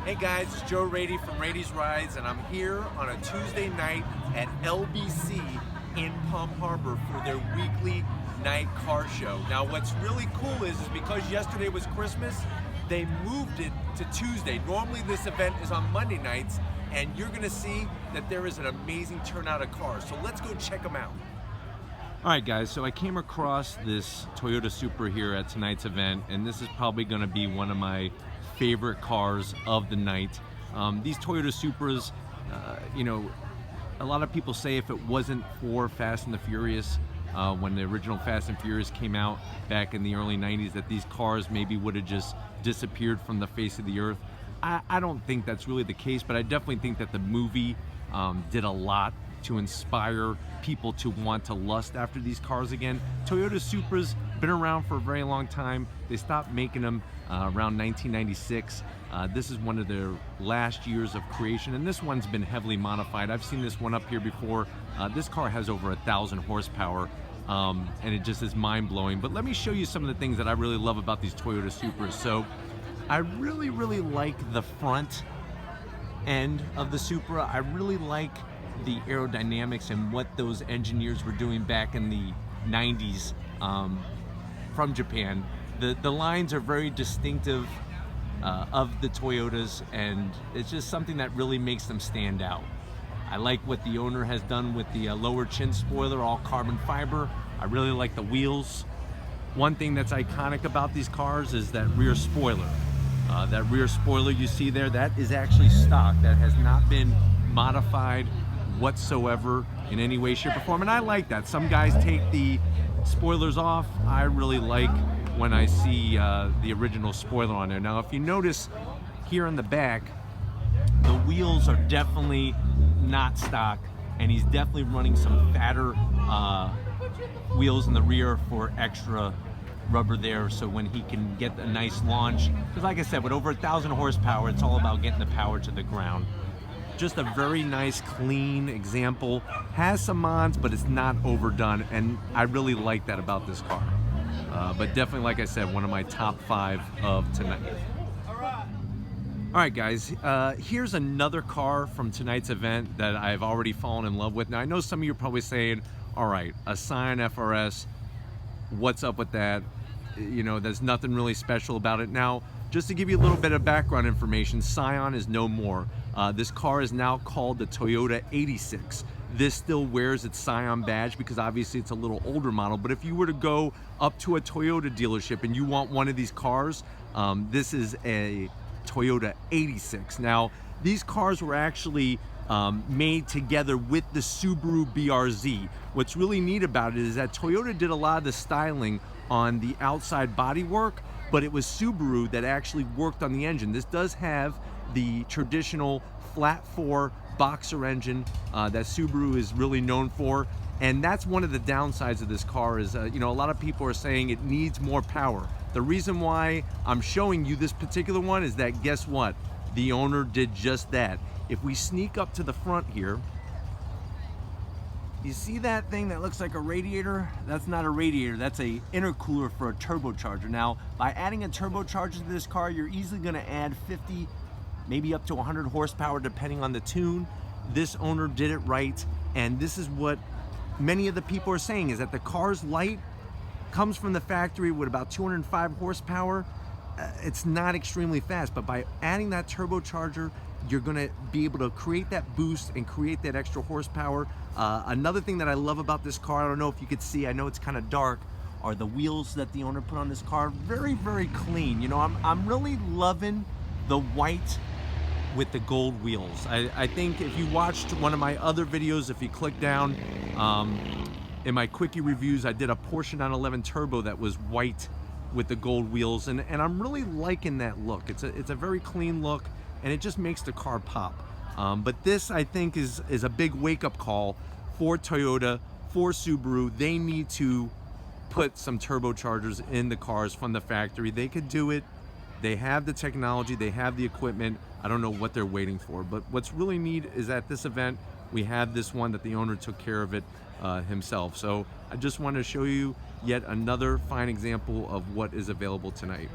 Hey guys, it's Joe Raiti from Raiti's Rides, and I'm here on a Tuesday night at LBC in Palm Harbor for their weekly night car show. Now what's really cool is because yesterday was Christmas, they moved it to Tuesday. Normally this event is on Monday nights, and you're gonna see that there is an amazing turnout of cars. So let's go check them out. All right, guys, so I came across this Toyota Supra here at tonight's event, and this is probably going to be one of my favorite cars of the night. These Toyota Supras, you know, a lot of people say if it wasn't for Fast and the Furious, when the original Fast and Furious came out back in the early 90s, that these cars maybe would have just disappeared from the face of the earth. I don't think that's really the case, but I definitely think that the movie did a lot to inspire people to want to lust after these cars again. Toyota Supras been around for a very long time. They stopped making them around 1996. This is one of their last years of creation, and this one's been heavily modified. I've seen this one up here before. This car has over 1,000 horsepower, and it just is mind-blowing. But let me show you some of the things that I really love about these Toyota Supras. So I really like the front end of the Supra. I really like the aerodynamics and what those engineers were doing back in the 90s from Japan. The lines are very distinctive of the Toyotas, and it's just something that really makes them stand out. I like what the owner has done with the lower chin spoiler, all carbon fiber. I really like the wheels. One thing that's iconic about these cars is that rear spoiler. That rear spoiler you see there, that is actually stock. That has not been modified whatsoever in any way, shape, or form, and I like that. Some guys take the spoilers off. I really like when I see the original spoiler on there. Now, if you notice here in the back, the wheels are definitely not stock, and he's definitely running some fatter wheels in the rear for extra rubber there, so when he can get a nice launch, because like I said, with over 1,000 horsepower, it's all about getting the power to the ground. Just a very nice, clean example. Has some mods, but it's not overdone, and I really like that about this car. But definitely, like I said, one of my top 5 of tonight. All right, guys, here's another car from tonight's event that I've already fallen in love with. Now, I know some of you are probably saying, all right, a Scion FRS, what's up with that? You know, there's nothing really special about it. Now, just to give you a little bit of background information, Scion is no more. This car is now called the Toyota 86. This still wears its Scion badge because obviously it's a little older model, but if you were to go up to a Toyota dealership and you want one of these cars, this is a Toyota 86. Now, these cars were actually made together with the Subaru BRZ. What's really neat about it is that Toyota did a lot of the styling on the outside bodywork, but it was Subaru that actually worked on the engine. This does have the traditional flat 4 boxer engine that Subaru is really known for, and that's one of the downsides of this car is, you know, a lot of people are saying it needs more power. The reason why I'm showing you this particular one is that, guess what? The owner did just that. If we sneak up to the front here, you see that thing that looks like a radiator? That's not a radiator, that's a intercooler for a turbocharger. Now, by adding a turbocharger to this car, you're easily gonna add 50, maybe up to 100 horsepower depending on the tune. This owner did it right, and this is what many of the people are saying, is that the car's light, comes from the factory with about 205 horsepower. It's not extremely fast, but by adding that turbocharger, you're gonna be able to create that boost and create that extra horsepower. Another thing that I love about this car, I don't know if you could see, I know it's kind of dark, are the wheels that the owner put on this car. Very clean. You know, I'm really loving the white with the gold wheels. I think if you watched one of my other videos, if you click down in my quickie reviews, I did a Porsche 911 Turbo that was white with the gold wheels, and I'm really liking that look. It's a very clean look, and it just makes the car pop. But this, I think, is a big wake-up call for Toyota, for Subaru. They need to put some turbochargers in the cars from the factory. They could do it. They have the technology, they have the equipment. I don't know what they're waiting for, but what's really neat is at this event, we have this one that the owner took care of it himself. So I just wanted to show you yet another fine example of what is available tonight.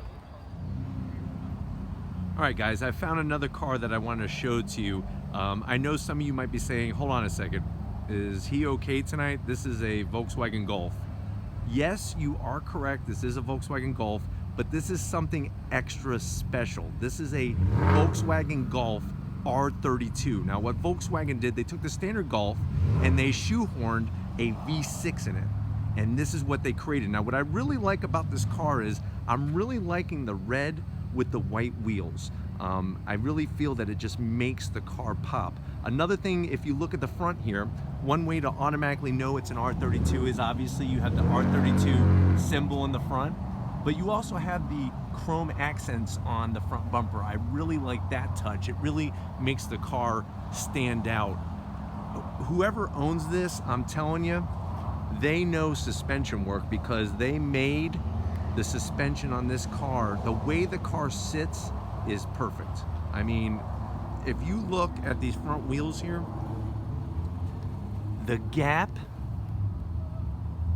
All right, guys, I found another car that I wanted to show to you. I know some of you might be saying, hold on a second, is he okay tonight? This is a Volkswagen Golf. Yes, you are correct, this is a Volkswagen Golf, but this is something extra special. This is a Volkswagen Golf R32. Now what Volkswagen did, they took the standard Golf and they shoehorned a V6 in it. And this is what they created. Now what I really like about this car is I'm really liking the red with the white wheels. I really feel that it just makes the car pop. Another thing, if you look at the front here, one way to automatically know it's an R32 is obviously you have the R32 symbol in the front, but you also have the chrome accents on the front bumper. I really like that touch. It really makes the car stand out. Whoever owns this, I'm telling you, they know suspension work because they made the suspension on this car, the way the car sits is perfect. I mean, if you look at these front wheels here, the gap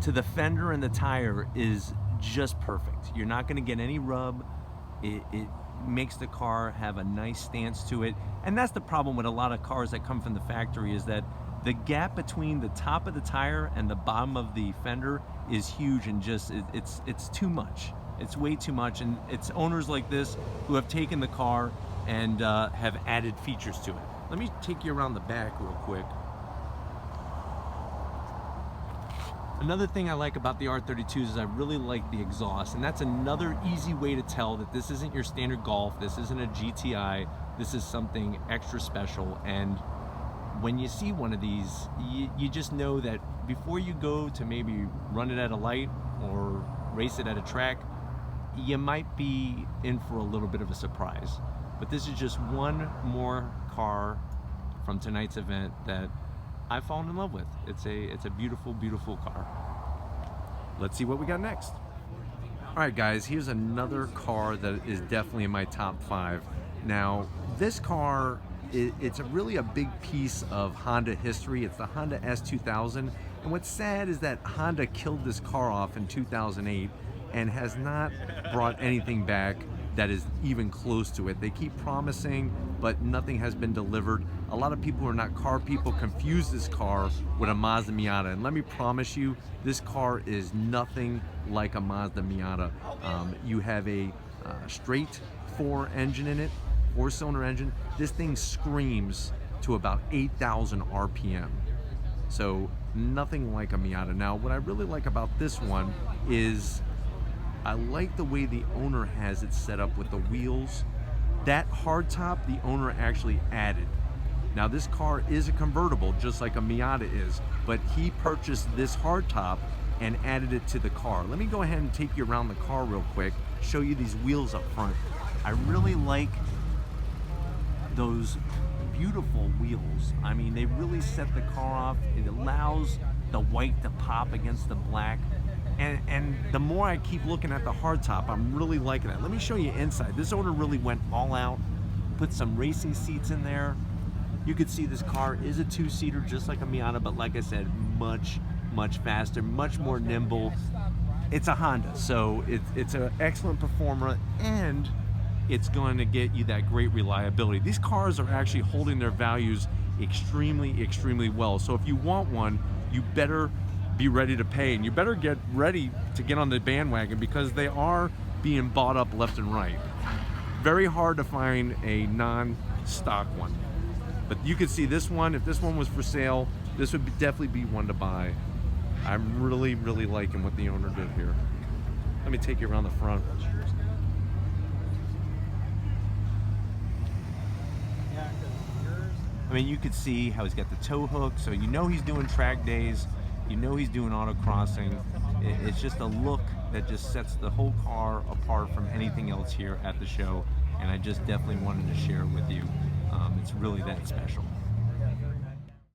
to the fender and the tire is just perfect. You're not gonna get any rub. It makes the car have a nice stance to it. And that's the problem with a lot of cars that come from the factory, is that the gap between the top of the tire and the bottom of the fender is huge, and just it's too much. It's way too much, and it's owners like this who have taken the car and have added features to it. Let me take you around the back real quick. Another thing I like about the R32s is I really like the exhaust, and that's another easy way to tell that this isn't your standard Golf, this isn't a GTI, this is something extra special. And when you see one of these, you just know that before you go to maybe run it at a light or race it at a track, you might be in for a little bit of a surprise. But this is just one more car from tonight's event that I've fallen in love with. It's a beautiful, beautiful car. Let's see what we got next. All right, guys, here's another car that is definitely in my top 5. Now, this car, it's really a big piece of Honda history. It's the Honda S2000. And what's sad is that Honda killed this car off in 2008 and has not brought anything back that is even close to it. They keep promising, but nothing has been delivered. A lot of people who are not car people confuse this car with a Mazda Miata, and let me promise you, this car is nothing like a Mazda Miata. You have a straight 4 engine in it, 4-cylinder engine. This thing screams to about 8,000 RPM. So nothing like a Miata. Now, what I really like about this one is I like the way the owner has it set up with the wheels. That hardtop, the owner actually added. Now, this car is a convertible, just like a Miata is, but he purchased this hardtop and added it to the car. Let me go ahead and take you around the car real quick, show you these wheels up front. I really like those beautiful wheels. I mean, they really set the car off. It allows the white to pop against the black. And the more I keep looking at the hardtop, I'm really liking it. Let me show you inside. This owner really went all out, put some racing seats in there. You could see this car is a 2-seater, just like a Miata, but like I said, much, much faster, much more nimble. It's a Honda, so it's an excellent performer, and it's going to get you that great reliability. These cars are actually holding their values extremely, extremely well. So if you want one, you better be ready to pay, and you better get ready to get on the bandwagon because they are being bought up left and right. Very hard to find a non-stock one. But you can see this one, if this one was for sale, this would definitely be one to buy. I'm really, really liking what the owner did here. Let me take you around the front. I mean, you could see how he's got the tow hook, so you know he's doing track days, you know he's doing autocrossing. It's just a look that just sets the whole car apart from anything else here at the show, and I just definitely wanted to share it with you. It's really that special.